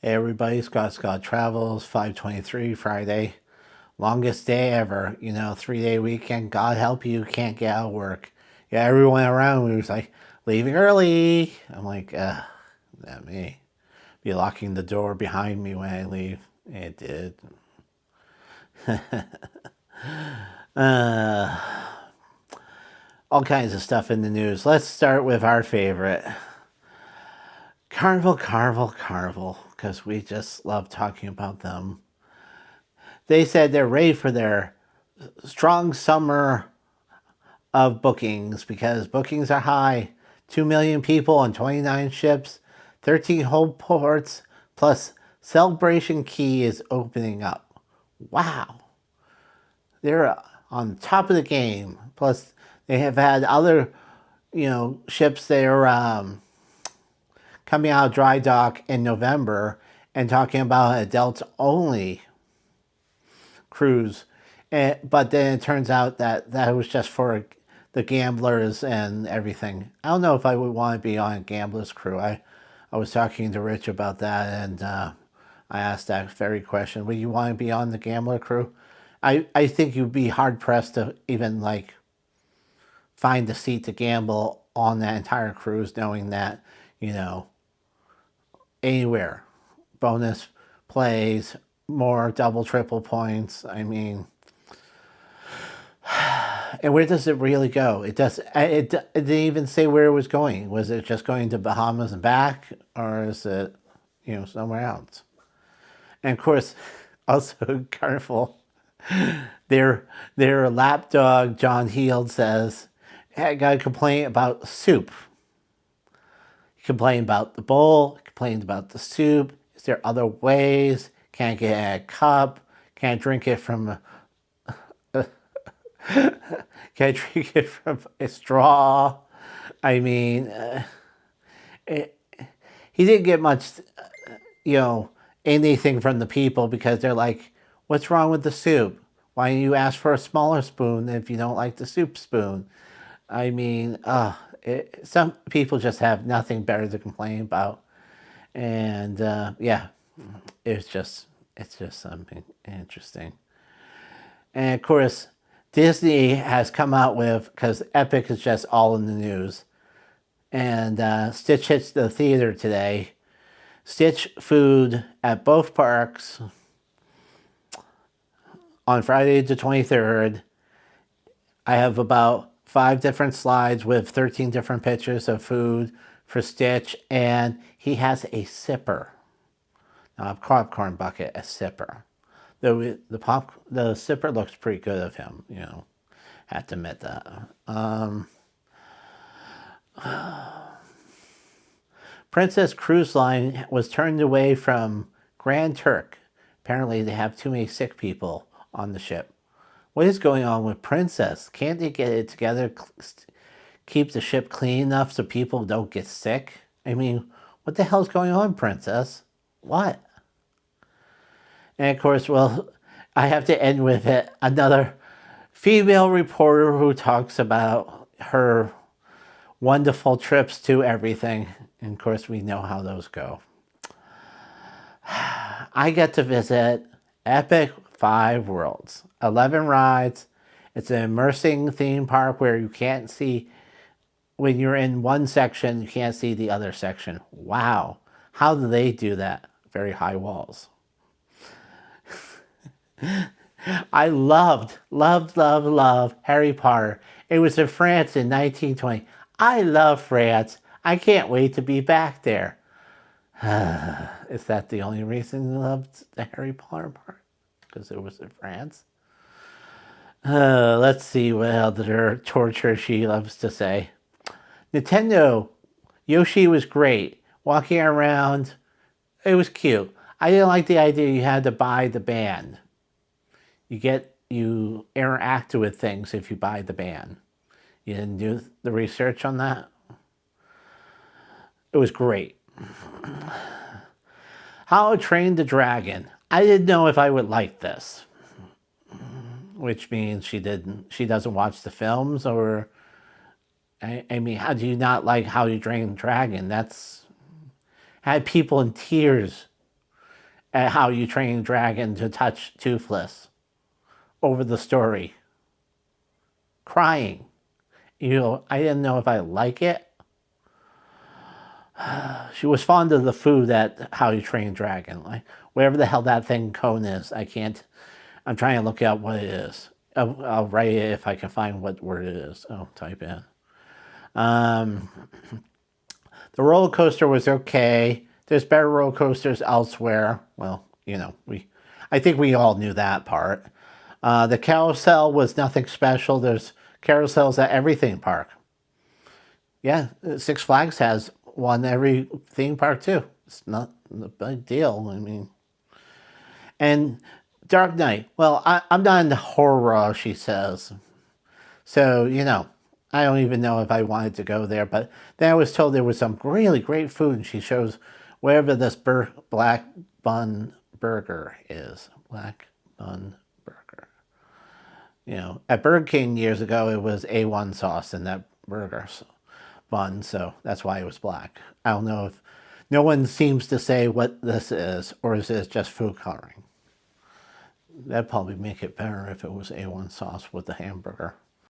Hey everybody, Scott Travels, 523 Friday. Longest day ever, 3-day weekend. God help you, can't get out of work. Yeah, everyone around me was like, leaving early. I'm like, not me. Be locking the door behind me when I leave. It did. All kinds of stuff in the news. Let's start with our favorite. Carnival, because we just love talking about them. They said they're ready for their strong summer of bookings because bookings are high. 2 million people on 29 ships, 13 home ports, plus Celebration Key is opening up. Wow. They're on top of the game. Plus, they have had other, ships that are coming out of dry dock in November and talking about adults only cruise. But then it turns out that was just for the gamblers and everything. I don't know if I would want to be on a gambler's crew. I was talking to Rich about that, and I asked that very question. Would you want to be on the gambler crew? I think you'd be hard-pressed to even, find a seat to gamble on that entire cruise, knowing that, anywhere. Bonus plays, more double, triple points. I mean, and where does it really go? It didn't even say where it was going. Was it just going to Bahamas and back, or is it, somewhere else? And of course, also Carnival, their lapdog John Heald says, hey, I got a complaint about soup. He complained about the bowl, complained about the soup. Is there other ways? Can't get a cup? Can't drink it from can't drink it from a straw. I mean, he didn't get much, anything from the people because they're like, what's wrong with the soup? Why don't you ask for a smaller spoon if you don't like the soup spoon? I mean, some people just have nothing better to complain about. And yeah, it's just something interesting. And of course, Disney has come out with, because Epic is just all in the news, and Stitch hits the theater today. Stitch food at both parks on Friday the 23rd. I have about 5 different slides with 13 different pictures of food for Stitch, and he has a sipper. Not a popcorn bucket, a sipper. The sipper looks pretty good of him, have to admit that. Princess Cruise Line was turned away from Grand Turk. Apparently they have too many sick people on the ship. What is going on with Princess? Can't they get it together, keep the ship clean enough so people don't get sick? I mean, what the hell's going on, Princess? What? And of course, well, I have to end with it. Another female reporter who talks about her wonderful trips to everything. And of course, we know how those go. I get to visit Epic 5 Worlds, 11 rides. It's an immersing theme park where you can't see, when you're in one section, you can't see the other section. Wow. How do they do that? Very high walls. I loved Harry Potter. It was in France in 1920. I love France. I can't wait to be back there. Is that the only reason you loved the Harry Potter part? Because it was in France? Let's see what other torture she loves to say. Nintendo, Yoshi was great. Walking around, it was cute. I didn't like the idea you had to buy the band. You interact with things if you buy the band. You didn't do the research on that? It was great. How to Train the Dragon. I didn't know if I would like this. Which means she doesn't watch the films, or I mean, how do you not like How to Train the Dragon? That's had people in tears at How You Train Dragon to touch Toothless over the story. Crying. I didn't know if I like it. She was fond of the food at How You Train Dragon. Like, whatever the hell that thing cone is, I'm trying to look out what it is. I'll write it if I can find what word it is. I'll type in. The roller coaster was okay. There's better roller coasters elsewhere. Well, I think we all knew that part. The carousel was nothing special. There's carousels at every theme park. Yeah, Six Flags has one every theme park too. It's not a big deal. I mean, and Dark Knight. Well, I'm not into horror, she says. So, I don't even know if I wanted to go there. But then I was told there was some really great food, and she shows wherever this black bun burger is. Black bun burger. At Burger King years ago, it was A1 sauce in that burger bun, so that's why it was black. I don't know if no one seems to say what this is, or is this just food coloring? That'd probably make it better if it was A1 sauce with the hamburger.